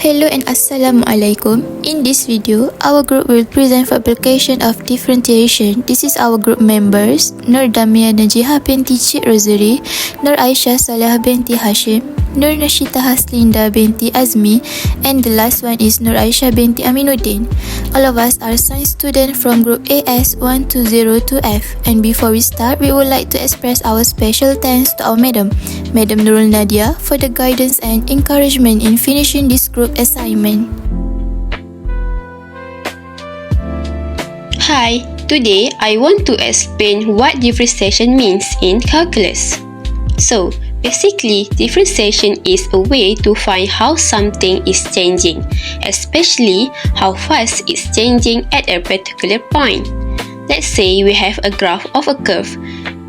Hello and Assalamualaikum. In this video, our group will present for application of differentiation. This is our group members: Nur Damia Najiha binti Cik Rosary, Nur Aisyah Saleh binti Hashim, Nur Nashita Haslinda binti Azmi, and the last one is Nur Aisyah binti Aminuddin. All of us are science students from group AS1202F. And before we start, we would like to express our special thanks to our Madam Nurul Nadia, for the guidance and encouragement in finishing this group assignment. Hi, today I want to explain what differentiation means in calculus. So, basically, differentiation is a way to find how something is changing, especially how fast it's changing at a particular point. Let's say we have a graph of a curve.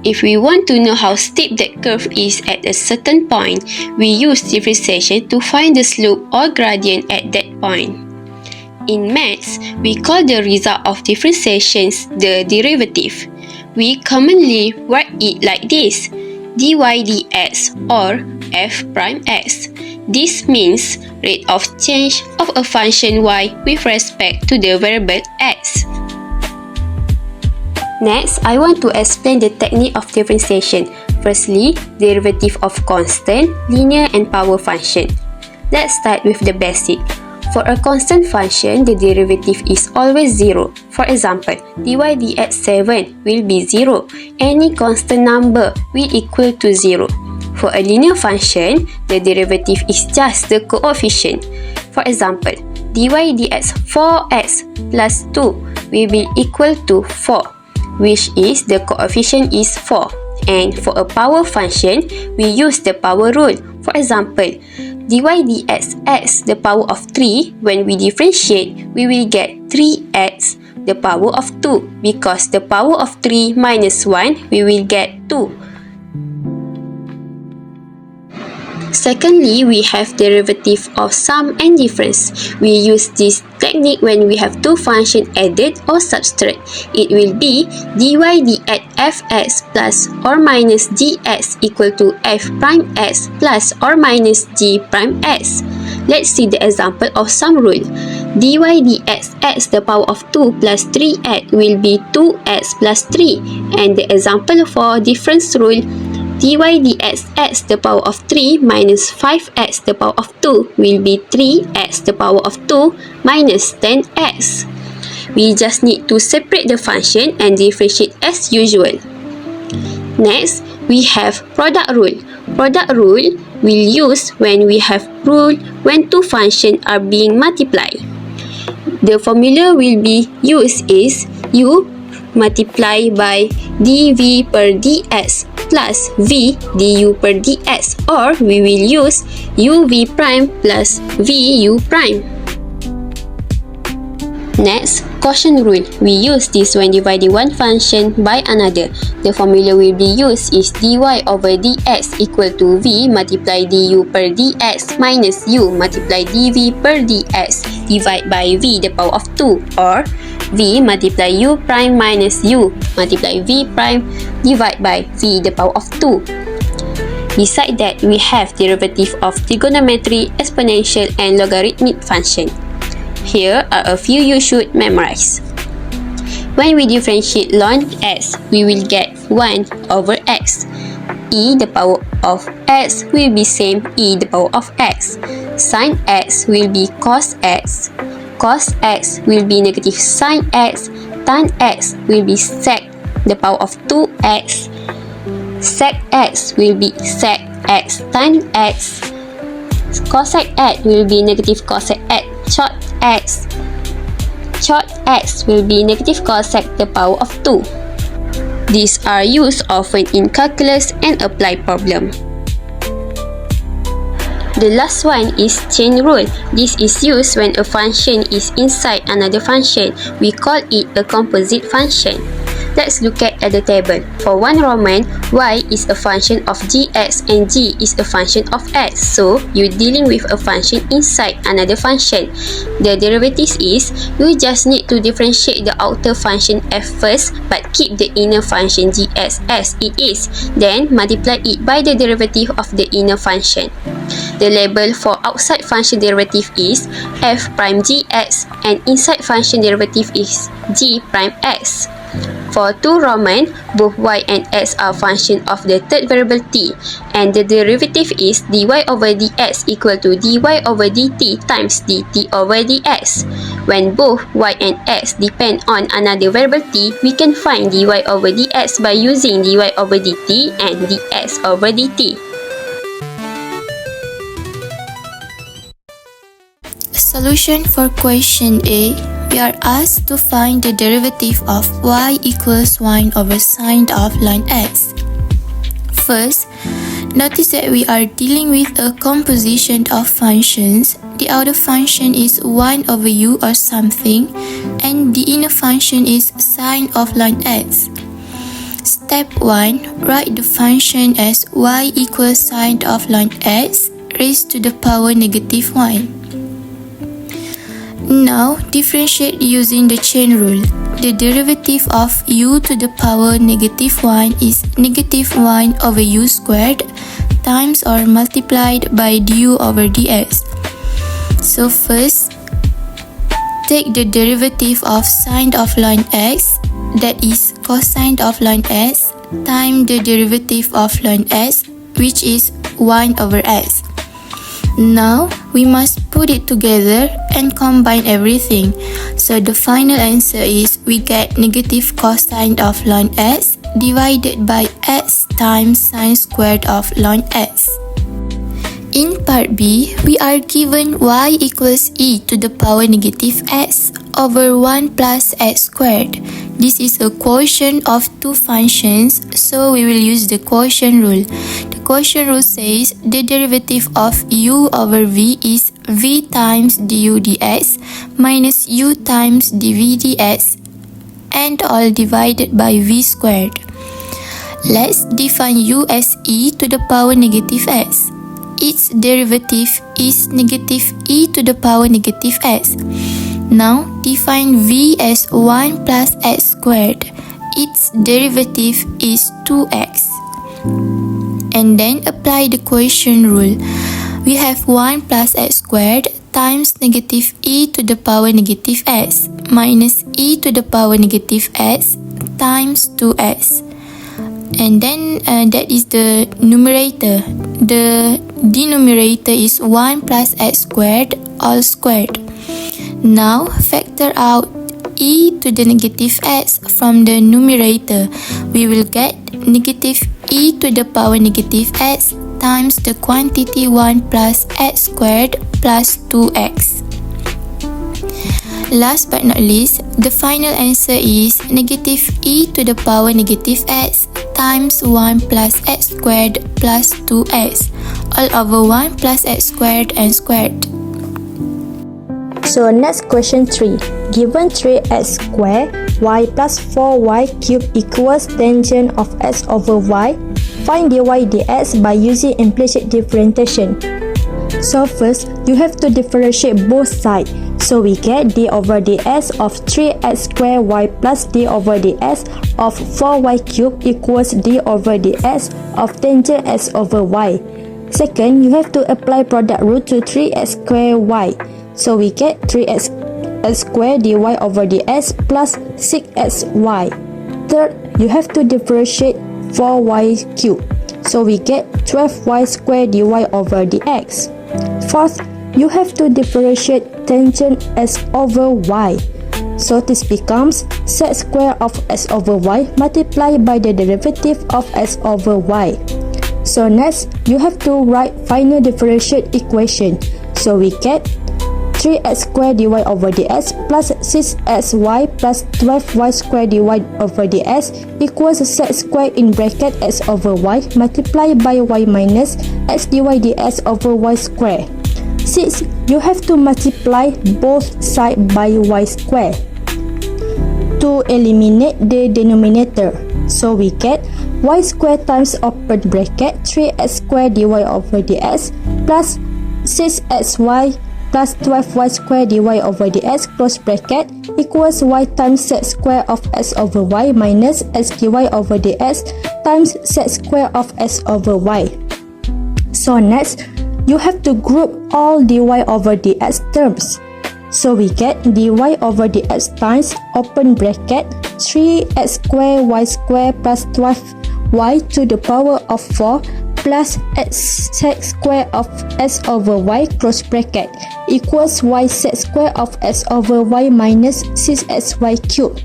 If we want to know how steep that curve is at a certain point, we use differentiation to find the slope or gradient at that point. In maths, we call the result of differentiations the derivative. We commonly write it like this: dy dx or f prime x. This means rate of change of a function y with respect to the variable x. Next, I want to explain the technique of differentiation. Firstly, derivative of constant, linear and power function. Let's start with the basic. For a constant function, the derivative is always 0. For example, dy dx 7 will be 0. Any constant number will equal to 0. For a linear function, the derivative is just the coefficient. For example, dy dx 4x plus 2 will be equal to 4, which is the coefficient is 4. And for a power function, we use the power rule. For example, dy dx x the power of 3, when we differentiate, we will get 3x the power of 2, because the power of 3 minus 1, we will get 2. Secondly, we have derivative of sum and difference. We use this technique when we have two functions added or subtract. It will be dy dx fx plus or minus gx equal to f prime x plus or minus g prime x. Let's see the example of sum rule. Dy dx x the power of 2 plus 3x will be 2x plus 3. And the example for difference rule, dy dx x the power of 3 minus 5x the power of 2 will be 3x the power of 2 minus 10x. We just need to separate the function and differentiate as usual. Next, we have product rule. Product rule we'll use when we have rule when two functions are being multiplied. The formula will be used is u multiplied by dv per dx plus v du per dx, or we will use uv prime plus vu prime. Next, quotient rule. We use this when dividing one function by another. The formula will be used is dy over dx equal to v multiply du per dx minus u multiply dv per dx divided by v the power of 2, or v multiply u prime minus u multiply v prime divided by v the power of 2. Besides that, we have derivative of trigonometry, exponential and logarithmic function. Here are a few you should memorize. When we differentiate ln x, we will get 1 over x. E the power of x will be same e the power of x. Sin x will be cos x. Cos x will be negative sin x. Tan x will be sec the power of 2x. Sec x will be sec x tan x. Cosec x will be negative cosec x short x. Short x will be negative cosec the power of 2. These are used often in calculus and apply problem. The last one is chain rule. This is used when a function is inside another function. We call it a composite function. Let's look at the table. For one Roman, y is a function of gx and g is a function of x. So, you're dealing with a function inside another function. The derivative is, you just need to differentiate the outer function f first, but keep the inner function gx as it is. Then, multiply it by the derivative of the inner function. The label for outside function derivative is f prime gx and inside function derivative is g prime x. For 2 Roman, both y and x are function of the third variable t, and the derivative is dy over dx equal to dy over dt times dt over dx. When both y and x depend on another variable t, we can find dy over dx by using dy over dt and dx over dt. Solution for question A. We are asked to find the derivative of y equals 1 over sine of line x. First, notice that we are dealing with a composition of functions. The outer function is 1 over u or something, and the inner function is sine of line x. Step 1. Write the function as y equals sine of line x raised to the power negative 1. Now, differentiate using the chain rule. The derivative of u to the power negative 1 is negative 1 over u squared times or multiplied by du over dx. So first, take the derivative of sine of line x, that is cosine of line x, times the derivative of line x, which is 1 over x. Now, we must put it together and combine everything. So the final answer is we get negative cosine of ln x divided by x times sine squared of ln x. In part B, we are given y equals e to the power negative x over 1 plus x squared. This is a quotient of two functions, so we will use the quotient rule. The quotient rule says the derivative of u over v is v times du dx minus u times dv dx and all divided by v squared. Let's define u as e to the power negative x. Its derivative is negative e to the power negative x. Now, define v as 1 plus x squared. Its derivative is 2x. And then apply the quotient rule. We have 1 plus x squared times negative e to the power negative x minus e to the power negative x times 2x. And then that is the numerator. The denominator is 1 plus x squared all squared. Now factor out e to the negative x from the numerator. We will get negative e to the power negative x times the quantity 1 plus x squared plus 2x. Last but not least, the final answer is negative e to the power negative x times 1 plus x squared plus 2x all over 1 plus x squared and squared. So next question 3. Given 3x squared y plus 4y cubed equals tangent of x over y, find dy dx by using implicit differentiation. So first, you have to differentiate both sides. So we get d over dx of 3x squared y plus d over dx of 4y cubed equals d over dx of tangent x over y. Second, you have to apply product rule to 3x squared y. So we get 3x squared dy over dx plus 6xy. Third, you have to differentiate 4y cubed. So we get 12y squared dy over dx. Fourth, you have to differentiate tangent x over y. So this becomes sec square of x over y multiplied by the derivative of x over y. So next, you have to write final differentiate equation. So we get 3x squared dy over dx plus 6xy plus 12y squared dy over dx equals sec square in bracket x over y multiplied by y minus x dy dx over y square. 6. You have to multiply both sides by y square to eliminate the denominator. So we get y square times open bracket 3x squared dy over dx plus 6xy plus 12y squared dy over dx close bracket equals y times sec square of x over y minus x dy over dx times sec square of x over y. So next, you have to group all dy over dx terms. So we get dy over dx times open bracket 3x square y square plus 12y to the power of 4 plus x sec square of s over y close bracket equals y sec square of s over y minus 6xy cubed.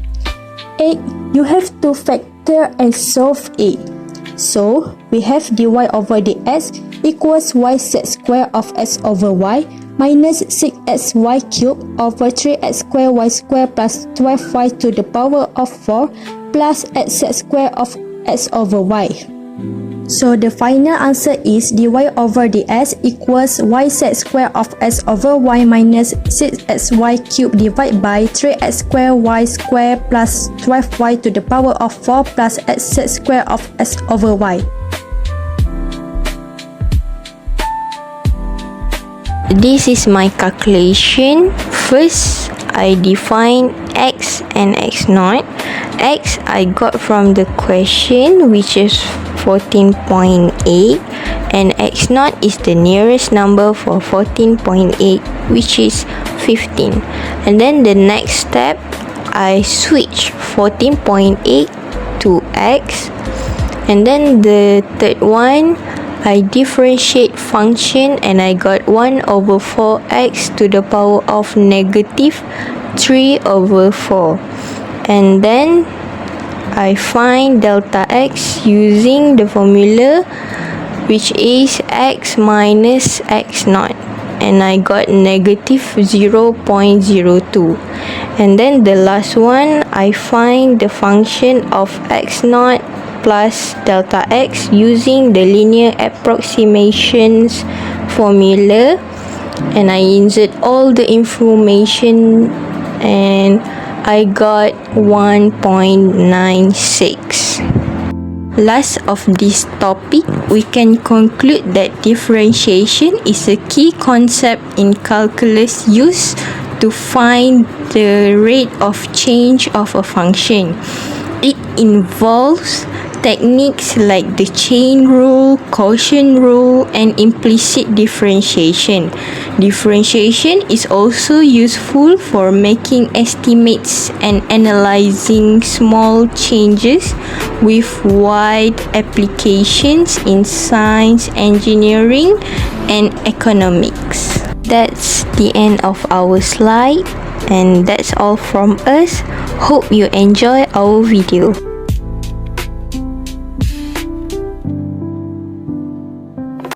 8. You have to factor and solve it. So we have dy over dx equals y sec square of s over y minus 6xy cubed over 3x square y square plus 12y to the power of 4 plus x sec square of s over y. So the final answer is dy over dx equals y sec square of s over y minus 6xy cubed divided by 3x square y square plus 12y to the power of 4 plus x sec square of s over y. This is my calculation. First, I define x and x0. X I got from the question, which is 14.8, and x0 is the nearest number for 14.8, which is 15. And then the next step, I switch 14.8 to x, and then the third one, I differentiate function and I got 1 over 4x to the power of negative 3 over 4. And then I find delta x using the formula, which is x minus x0, and I got negative 0.02. And then the last one, I find the function of x0 plus delta x using the linear approximations formula, and I insert all the information and I got 1.96. Last of this topic, we can conclude that differentiation is a key concept in calculus used to find the rate of change of a function. It involves techniques like the chain rule, quotient rule, and implicit differentiation. Differentiation is also useful for making estimates and analyzing small changes with wide applications in science, engineering, and economics. That's the end of our slide, and that's all from us. Hope you enjoy our video.